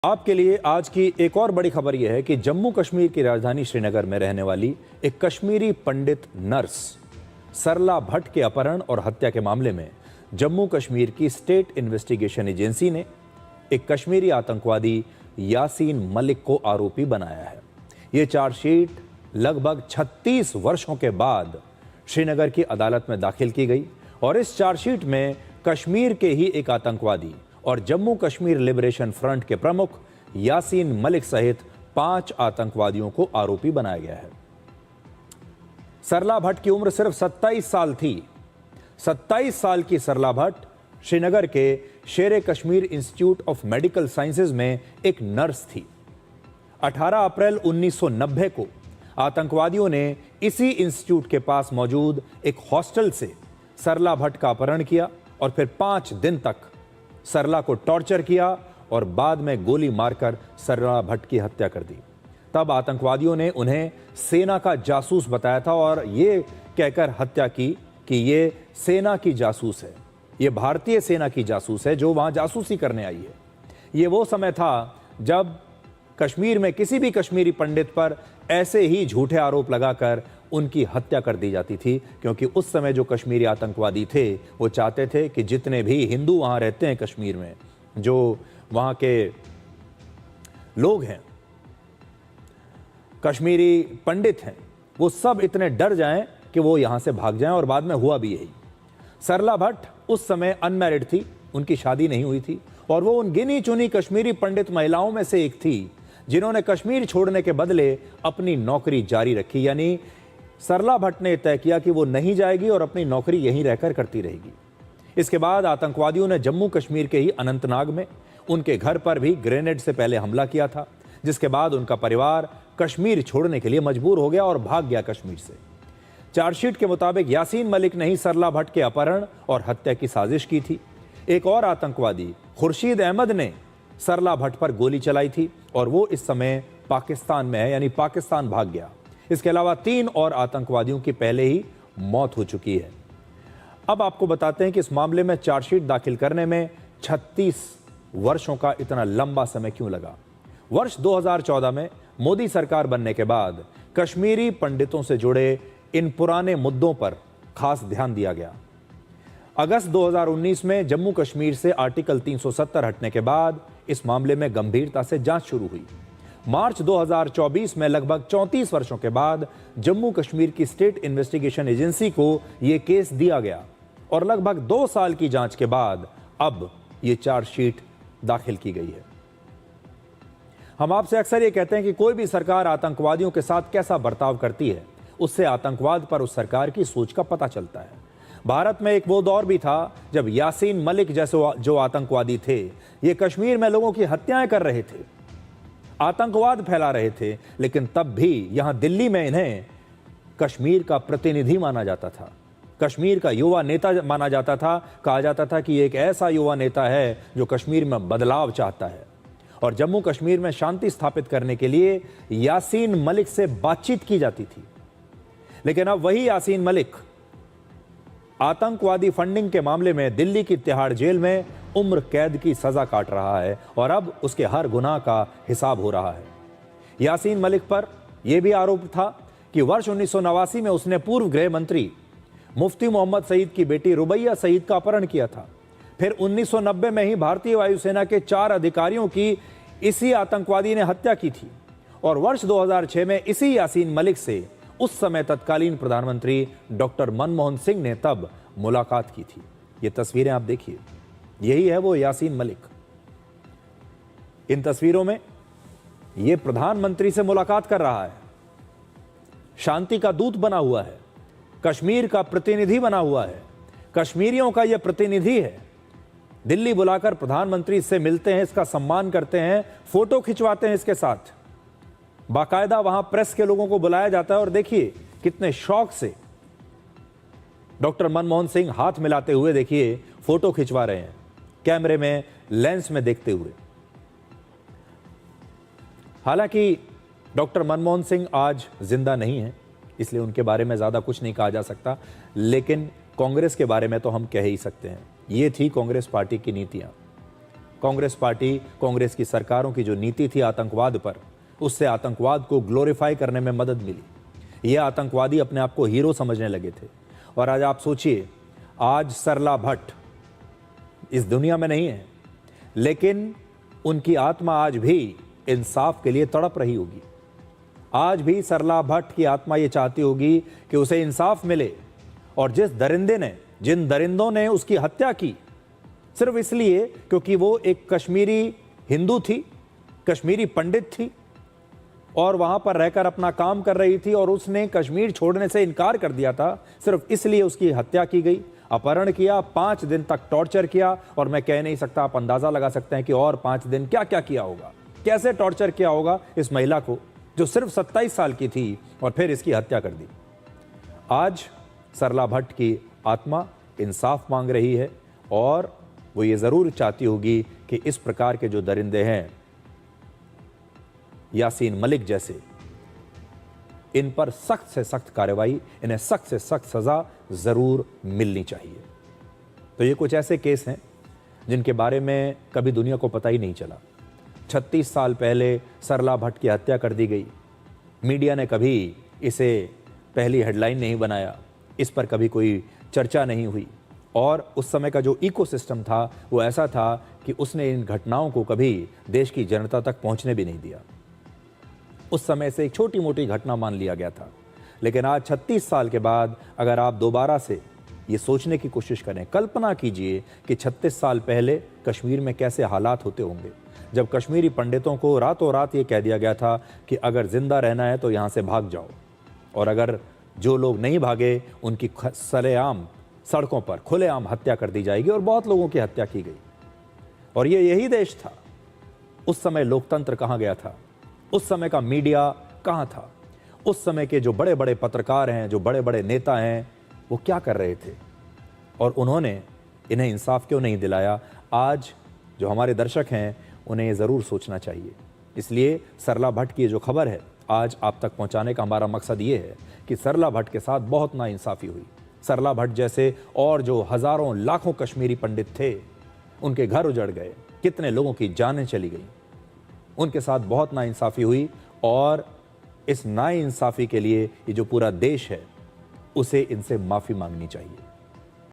आपके लिए आज की एक और बड़ी खबर यह है कि जम्मू कश्मीर की राजधानी श्रीनगर में रहने वाली एक कश्मीरी पंडित नर्स सरला भट्ट के अपहरण और हत्या के मामले में जम्मू कश्मीर की स्टेट इन्वेस्टिगेशन एजेंसी ने एक कश्मीरी आतंकवादी यासीन मलिक को आरोपी बनाया है। यह चार्जशीट लगभग 36 वर्षों के बाद श्रीनगर की अदालत में दाखिल की गई और इस चार्जशीट में कश्मीर के ही एक आतंकवादी और जम्मू कश्मीर लिबरेशन फ्रंट के प्रमुख यासीन मलिक सहित 5 आतंकवादियों को आरोपी बनाया गया है। सरला भट्ट की उम्र सिर्फ 27 साल थी। 27 साल की सरला भट्ट श्रीनगर के शेर Kashmir institute of medical sciences में एक नर्स थी। 18 अप्रैल 1990 को आतंकवादियों ने इसी इंस्टीट्यूट के पास मौजूद एक हॉस्टल से सरला भट्ट का अपहरण किया और फिर 5 दिन तक सरला को टॉर्चर किया और बाद में गोली मारकर सरला भट्ट की हत्या कर दी। तब आतंकवादियों ने उन्हें सेना का जासूस बताया था और ये कहकर हत्या की कि ये सेना की जासूस है, ये भारतीय सेना की जासूस है जो वहां जासूसी करने आई है। ये वो समय था जब कश्मीर में किसी भी कश्मीरी पंडित पर ऐसे ही झूठे आरोप लगाकर उनकी हत्या कर दी जाती थी, क्योंकि उस समय जो कश्मीरी आतंकवादी थे वो चाहते थे कि जितने भी हिंदू वहां रहते हैं कश्मीर में, जो वहां के लोग हैं, कश्मीरी पंडित हैं, वो सब इतने डर जाएं कि वो यहां से भाग जाएं। और बाद में हुआ भी यही। सरला भट्ट उस समय अनमैरिड थी, उनकी शादी नहीं हुई थी और वो उन गिनी चुनी कश्मीरी पंडित महिलाओं में से एक थी जिन्होंने कश्मीर छोड़ने के बदले अपनी नौकरी जारी रखी। यानी सरला भट्ट ने तय किया कि वो नहीं जाएगी और अपनी नौकरी यहीं रहकर करती रहेगी। इसके बाद आतंकवादियों ने जम्मू कश्मीर के ही अनंतनाग में उनके घर पर भी ग्रेनेड से पहले हमला किया था, जिसके बाद उनका परिवार कश्मीर छोड़ने के लिए मजबूर हो गया और भाग गया कश्मीर से। चार्जशीट के मुताबिक यासीन मलिक ने ही सरला भट्ट के अपहरण और हत्या की साजिश की थी। एक और आतंकवादी खुर्शीद अहमद ने सरला भट्ट पर गोली चलाई थी और वो इस समय पाकिस्तान में है, यानी पाकिस्तान भाग गया। इसके अलावा 3 और आतंकवादियों की पहले ही मौत हो चुकी है। अब आपको बताते हैं कि इस मामले में चार्जशीट दाखिल करने में 36 वर्षों का इतना लंबा समय क्यों लगा। वर्ष 2014 में मोदी सरकार बनने के बाद कश्मीरी पंडितों से जुड़े इन पुराने मुद्दों पर खास ध्यान दिया गया। अगस्त 2019 में जम्मू कश्मीर से आर्टिकल 370 हटने के बाद इस मामले में गंभीरता से जांच शुरू हुई। मार्च 2024 में लगभग 34 वर्षों के बाद जम्मू कश्मीर की स्टेट इन्वेस्टिगेशन एजेंसी को यह केस दिया गया और लगभग 2 साल की जांच के बाद अब यह चार्जशीट दाखिल की गई है। हम आपसे अक्सर यह कहते हैं कि कोई भी सरकार आतंकवादियों के साथ कैसा बर्ताव करती है, उससे आतंकवाद पर उस सरकार की सोच का पता चलता है। भारत में एक वो दौर भी था जब यासीन मलिक जैसे जो आतंकवादी थे, ये कश्मीर में लोगों की हत्याएं कर रहे थे, आतंकवाद फैला रहे थे, लेकिन तब भी यहां दिल्ली में इन्हें कश्मीर का प्रतिनिधि माना जाता था, कश्मीर का युवा नेता माना जाता था। कहा जाता था कि एक ऐसा युवा नेता है जो कश्मीर में बदलाव चाहता है। और जम्मू कश्मीर में शांति स्थापित करने के लिए यासीन मलिक से बातचीत की जाती थी। लेकिन अब वही यासीन मलिक आतंकवादी फंडिंग के मामले में दिल्ली की तिहाड़ जेल में उम्र कैद की सजा काट रहा है और अब उसके हर गुनाह का हिसाब हो रहा है। यासीन मलिक पर यह भी आरोप था कि वर्ष 1989 में उसने पूर्व गृह मंत्री मुफ्ती मोहम्मद सईद की बेटी रुबैया सईद का अपहरण किया था। फिर 1990 में ही भारतीय वायुसेना के 4 अधिकारियों की इसी आतंकवादी ने हत्या की थी और वर्ष 2006 में इसी यासीन मलिक से उस समय तत्कालीन प्रधानमंत्री डॉक्टर मनमोहन सिंह ने तब मुलाकात की थी। ये तस्वीरें आप देखिए, यही है वो यासीन मलिक। इन तस्वीरों में ये प्रधानमंत्री से मुलाकात कर रहा है, शांति का दूत बना हुआ है, कश्मीर का प्रतिनिधि बना हुआ है, कश्मीरियों का यह प्रतिनिधि है। दिल्ली बुलाकर प्रधानमंत्री इससे मिलते हैं, इसका सम्मान करते हैं, फोटो खिंचवाते हैं इसके साथ। बाकायदा वहां प्रेस के लोगों को बुलाया जाता है और देखिए कितने शौक से डॉक्टर मनमोहन सिंह हाथ मिलाते हुए देखिए फोटो खिंचवा रहे हैं, कैमरे में लेंस में देखते हुए। हालांकि डॉक्टर मनमोहन सिंह आज जिंदा नहीं है, इसलिए उनके बारे में ज्यादा कुछ नहीं कहा जा सकता, लेकिन कांग्रेस के बारे में तो हम कह ही सकते हैं। ये थी कांग्रेस पार्टी की नीतियां। कांग्रेस पार्टी, कांग्रेस की सरकारों की जो नीति थी आतंकवाद पर, उससे आतंकवाद को ग्लोरीफाई करने में मदद मिली। ये आतंकवादी अपने आप को हीरो समझने लगे थे। और आज आप सोचिए, आज सरला भट्ट इस दुनिया में नहीं है, लेकिन उनकी आत्मा आज भी इंसाफ के लिए तड़प रही होगी। आज भी सरला भट्ट की आत्मा ये चाहती होगी कि उसे इंसाफ मिले। और जिन दरिंदों ने उसकी हत्या की सिर्फ इसलिए क्योंकि वो एक कश्मीरी हिंदू थी, कश्मीरी पंडित थी और वहां पर रहकर अपना काम कर रही थी, और उसने कश्मीर छोड़ने से इनकार कर दिया था, सिर्फ इसलिए उसकी हत्या की गई, अपहरण किया, 5 दिन तक टॉर्चर किया। और मैं कह नहीं सकता, आप अंदाजा लगा सकते हैं कि और 5 दिन क्या क्या किया होगा, कैसे टॉर्चर किया होगा इस महिला को जो सिर्फ 27 साल की थी, और फिर इसकी हत्या कर दी। आज सरला भट्ट की आत्मा इंसाफ मांग रही है और वो ये जरूर चाहती होगी कि इस प्रकार के जो दरिंदे हैं, यासीन मलिक जैसे, इन पर सख्त से सख्त कार्रवाई, इन्हें सख्त से सख्त सजा जरूर मिलनी चाहिए। तो ये कुछ ऐसे केस हैं जिनके बारे में कभी दुनिया को पता ही नहीं चला। 36 साल पहले सरला भट्ट की हत्या कर दी गई। मीडिया ने कभी इसे पहली हेडलाइन नहीं बनाया, इस पर कभी कोई चर्चा नहीं हुई। और उस समय का जो इकोसिस्टम था वो ऐसा था कि उसने इन घटनाओं को कभी देश की जनता तक पहुंचने भी नहीं दिया। उस समय से एक छोटी मोटी घटना मान लिया गया था। लेकिन आज 36 साल के बाद अगर आप दोबारा से ये सोचने की कोशिश करें, कल्पना कीजिए कि 36 साल पहले कश्मीर में कैसे हालात होते होंगे, जब कश्मीरी पंडितों को रातों रात ये कह दिया गया था कि अगर जिंदा रहना है तो यहाँ से भाग जाओ, और अगर जो लोग नहीं भागे उनकी सरेआम सड़कों पर खुलेआम हत्या कर दी जाएगी। और बहुत लोगों की हत्या की गई। और ये यही देश था। उस समय लोकतंत्र कहाँ गया था? उस समय का मीडिया कहाँ था? उस समय के जो बड़े बड़े पत्रकार हैं, जो बड़े बड़े नेता हैं, वो क्या कर रहे थे? और उन्होंने इन्हें इंसाफ क्यों नहीं दिलाया? आज जो हमारे दर्शक हैं उन्हें ये ज़रूर सोचना चाहिए। इसलिए सरला भट्ट की जो खबर है आज आप तक पहुंचाने का हमारा मकसद ये है कि सरला भट्ट के साथ बहुत नाइंसाफ़ी हुई। सरला भट्ट जैसे और जो हज़ारों लाखों कश्मीरी पंडित थे, उनके घर उजड़ गए, कितने लोगों की जानें चली गई, उनके साथ बहुत नाइंसाफ़ी हुई। और इस नाइंसाफ़ी के लिए ये जो पूरा देश है, उसे इनसे माफ़ी मांगनी चाहिए।